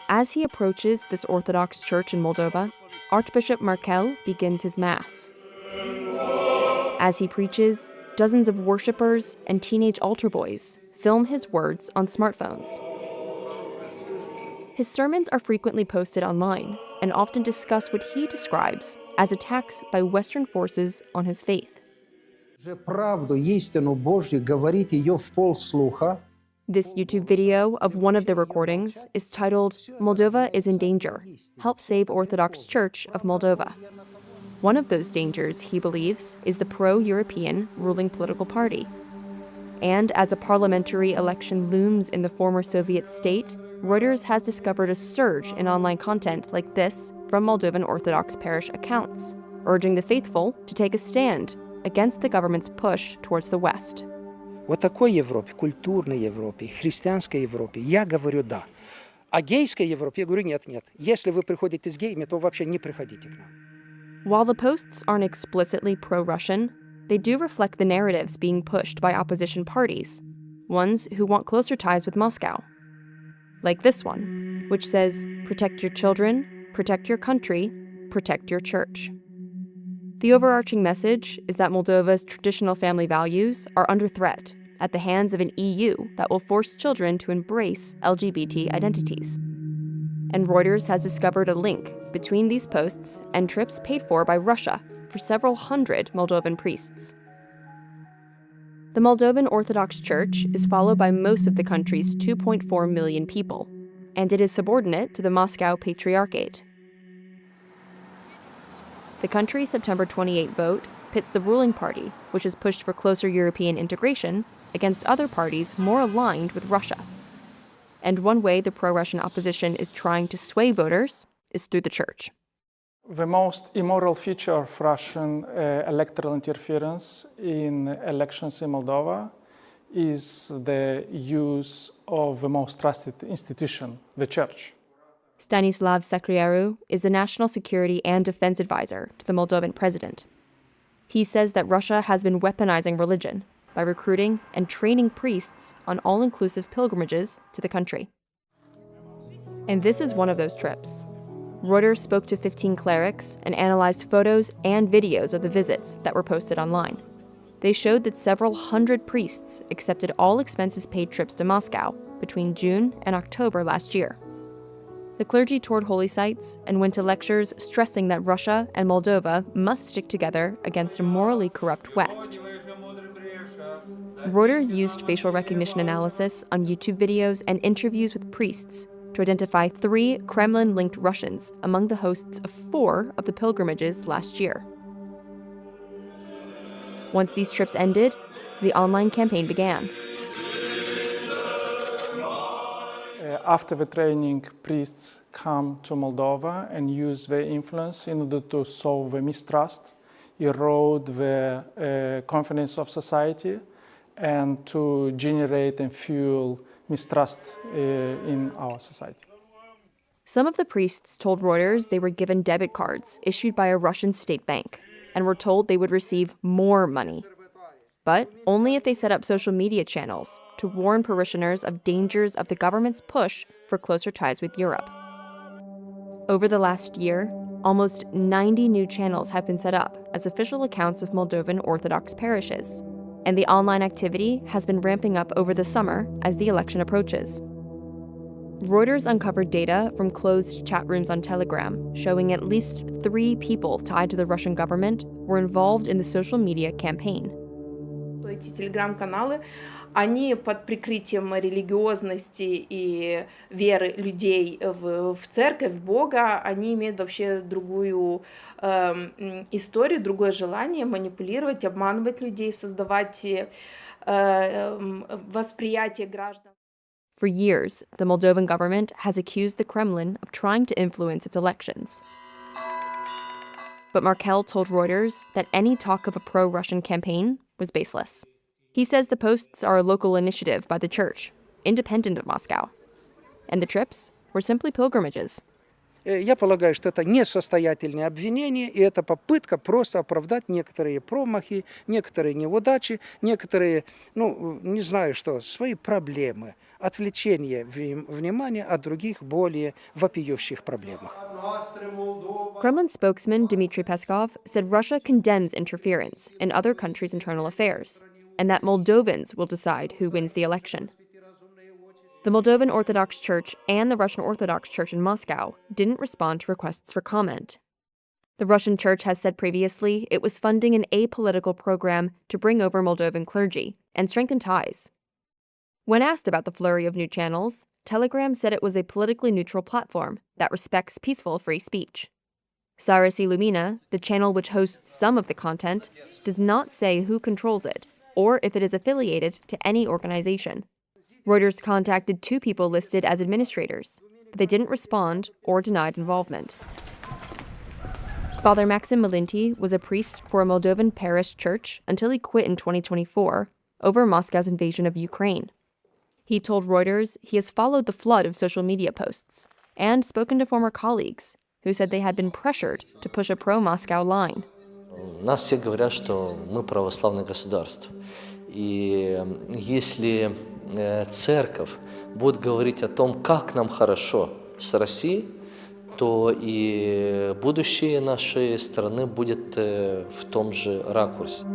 As he approaches this Orthodox church in Moldova, Archbishop Markel begins his Mass. As he preaches, dozens of worshippers and teenage altar boys film his words on smartphones. His sermons are frequently posted online and often discuss what he describes as attacks by Western forces on his faith. This YouTube video of one of the recordings is titled, "Moldova is in Danger. Help Save Orthodox Church of Moldova." One of those dangers, he believes, is the pro-European ruling political party. And as a parliamentary election looms in the former Soviet state, Reuters has discovered a surge in online content like this from Moldovan Orthodox parish accounts, urging the faithful to take a stand against the government's push towards the West. Вот такой Европе, культурной Европе, христианской Европе, я говорю «да». А гейской Европе я говорю «нет». Если вы приходите с геями, то вообще не приходите к нам. While the posts aren't explicitly pro-Russian, they do reflect the narratives being pushed by opposition parties, ones who want closer ties with Moscow. Like this one, which says, "Protect your children, protect your country, protect your church." The overarching message is that Moldova's traditional family values are under threat at the hands of an EU that will force children to embrace LGBT identities. And Reuters has discovered a link between these posts and trips paid for by Russia for several hundred Moldovan priests. The Moldovan Orthodox Church is followed by most of the country's 2.4 million people, and it is subordinate to the Moscow Patriarchate. The country's September 28 vote pits the ruling party, which has pushed for closer European integration, against other parties more aligned with Russia. And one way the pro-Russian opposition is trying to sway voters is through the church. The most immoral feature of Russian electoral interference in elections in Moldova is the use of the most trusted institution, the church. Stanislav Sacriaru is the national security and defense advisor to the Moldovan president. He says that Russia has been weaponizing religion by recruiting and training priests on all-inclusive pilgrimages to the country. And this is one of those trips. Reuters spoke to 15 clerics and analyzed photos and videos of the visits that were posted online. They showed that several hundred priests accepted all expenses-paid trips to Moscow between June and October last year. The clergy toured holy sites and went to lectures stressing that Russia and Moldova must stick together against a morally corrupt West. Reuters used facial recognition analysis on YouTube videos and interviews with priests to identify 3 Kremlin-linked Russians among the hosts of 4 of the pilgrimages last year. Once these trips ended, the online campaign began. After the training, priests come to Moldova and use their influence in order to sow the mistrust, erode the confidence of society, and to generate and fuel mistrust in our society. Some of the priests told Reuters they were given debit cards issued by a Russian state bank and were told they would receive more money, but only if they set up social media channels to warn parishioners of dangers of the government's push for closer ties with Europe. Over the last year, almost 90 new channels have been set up as official accounts of Moldovan Orthodox parishes, and the online activity has been ramping up over the summer as the election approaches. Reuters uncovered data from closed chat rooms on Telegram showing at least 3 people tied to the Russian government were involved in the social media campaign. Эти телеграм-каналы, они под прикрытием религиозности и веры людей в церковь, в Бога, они имеют вообще другую историю, другое желание манипулировать, обманывать людей, создавать восприятие граждан. For years, the Moldovan government has accused the Kremlin of trying to influence its elections. But Markel told Reuters that any talk of a pro-Russian campaign was baseless. He says the posts are a local initiative by the church, independent of Moscow. And the trips were simply pilgrimages. Я полагаю, что это несостоятельное обвинение, и это попытка просто оправдать некоторые промахи, некоторые неудачи, некоторые, не знаю что, свои проблемы, отвлечение внимания от других более вопиющих проблемах. Kremlin spokesman Dmitry Peskov said Russia condemns interference in other countries' internal affairs, and that Moldovans will decide who wins the election. The Moldovan Orthodox Church and the Russian Orthodox Church in Moscow didn't respond to requests for comment. The Russian Church has said previously it was funding an apolitical program to bring over Moldovan clergy and strengthen ties. When asked about the flurry of new channels, Telegram said it was a politically neutral platform that respects peaceful free speech. Sarasi Lumina, the channel which hosts some of the content, does not say who controls it or if it is affiliated to any organization. Reuters contacted 2 people listed as administrators, but they didn't respond or denied involvement. Father Maxim Malinti was a priest for a Moldovan parish church until he quit in 2024 over Moscow's invasion of Ukraine. He told Reuters he has followed the flood of social media posts and spoken to former colleagues who said they had been pressured to push a pro-Moscow line. Нас все говорят, что мы православное государство. И если церковь будет говорить о том, как нам хорошо с Россией, то и будущее нашей страны будет в том же ракурсе.